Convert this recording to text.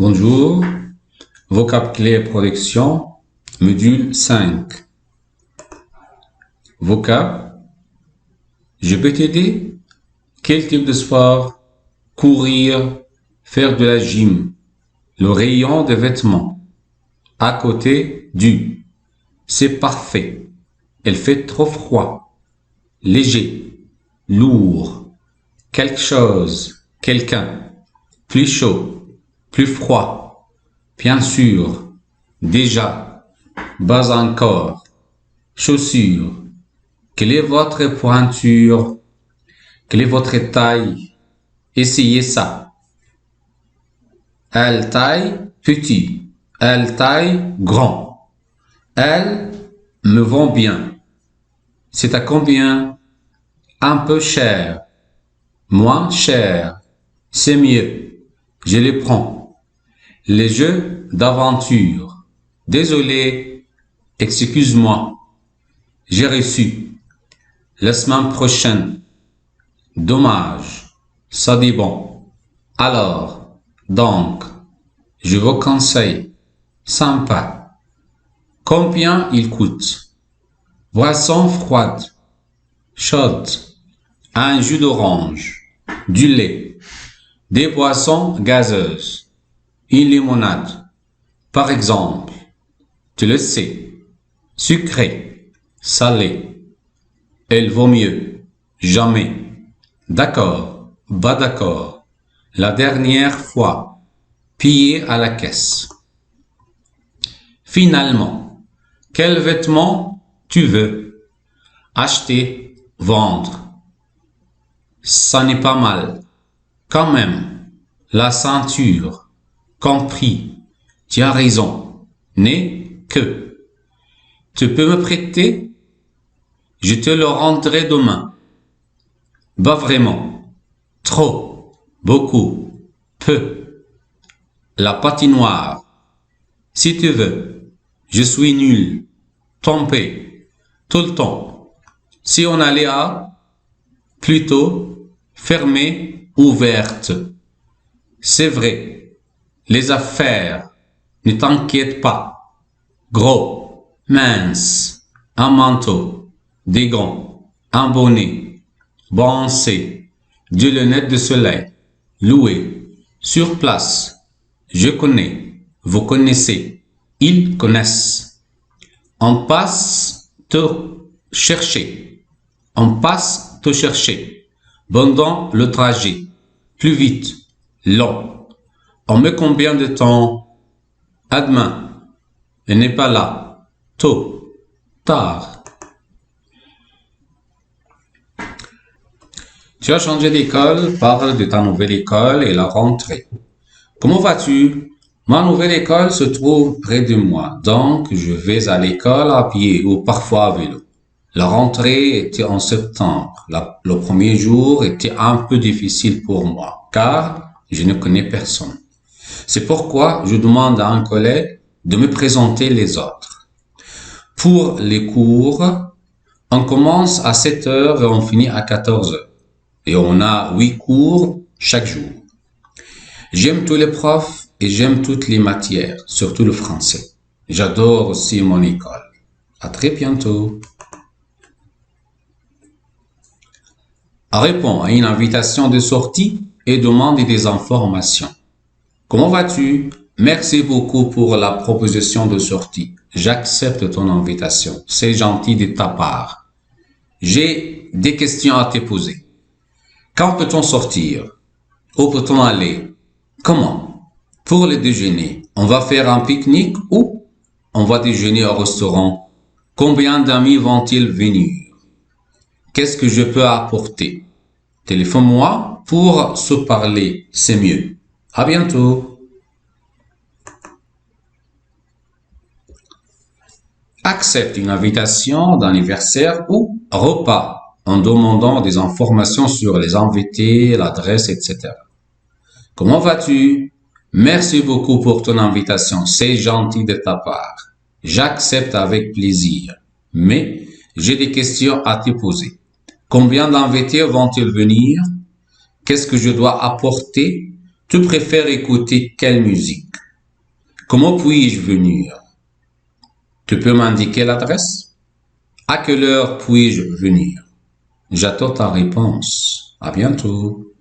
Bonjour, vocab clé et production, module 5. Vocab, je peux t'aider? Quel type de sport? Courir, faire de la gym, le rayon de vêtements, à côté du, c'est parfait, elle fait trop froid, léger, lourd, quelque chose, quelqu'un, plus chaud, plus froid, bien sûr, déjà, bas encore, chaussures, quelle est votre pointure, quelle est votre taille, essayez ça. Elle taille petit, elle taille grand, elles me vont bien. C'est à combien? Un peu cher, moins cher, c'est mieux, je les prends. Les jeux d'aventure. Désolé, excuse-moi. J'ai reçu. La semaine prochaine. Dommage. Ça dépend. Alors, donc, je vous conseille. Sympa. Combien il coûte? Boisson froide. Chaude. Un jus d'orange. Du lait. Des boissons gazeuses. Une limonade, par exemple, tu le sais, sucré, salé, elle vaut mieux, jamais, d'accord, pas d'accord, la dernière fois, payé à la caisse. Finalement, quel vêtement tu veux? Acheter, vendre. Ça n'est pas mal, quand même, la ceinture. Compris, tu as raison, n'est que. Tu peux me prêter? Je te le rendrai demain. Pas vraiment. Trop, beaucoup, peu. La patinoire. Si tu veux, je suis nul, trompé, tout le temps. Si on allait à, plutôt, fermée, ouverte. C'est vrai. Les affaires, ne t'inquiète pas. Gros, mince, un manteau, des gants, un bonnet, bonset, des lunettes de soleil, loué, sur place. Je connais, vous connaissez, ils connaissent. On passe te chercher. On passe te chercher. Pendant le trajet. Plus vite, long. On met combien de temps? À demain. Elle n'est pas là. Tôt. Tard. Tu as changé d'école, parle de ta nouvelle école et la rentrée. Comment vas-tu? Ma nouvelle école se trouve près de moi, donc je vais à l'école à pied ou parfois à vélo. La rentrée était en septembre. Le premier jour était un peu difficile pour moi, car je ne connais personne. C'est pourquoi je demande à un collègue de me présenter les autres. Pour les cours, on commence à 7 heures et on finit à 14 heures. Et on a 8 cours chaque jour. J'aime tous les profs et j'aime toutes les matières, surtout le français. J'adore aussi mon école. À très bientôt. Réponds à une invitation de sortie et demande des informations. Comment vas-tu? Merci beaucoup pour la proposition de sortie. J'accepte ton invitation. C'est gentil de ta part. J'ai des questions à te poser. Quand peut-on sortir? Où peut-on aller? Comment? Pour le déjeuner, on va faire un pique-nique ou on va déjeuner au restaurant? Combien d'amis vont-ils venir? Qu'est-ce que je peux apporter? Téléphone-moi pour se parler, c'est mieux. À bientôt. Accepte une invitation d'anniversaire ou repas en demandant des informations sur les invités, l'adresse, etc. Comment vas-tu? Merci beaucoup pour ton invitation, c'est gentil de ta part. J'accepte avec plaisir, mais j'ai des questions à te poser. Combien d'invités vont-ils venir? Qu'est-ce que je dois apporter? Tu préfères écouter quelle musique? Comment puis-je venir? Tu peux m'indiquer l'adresse? À quelle heure puis-je venir? J'attends ta réponse. À bientôt.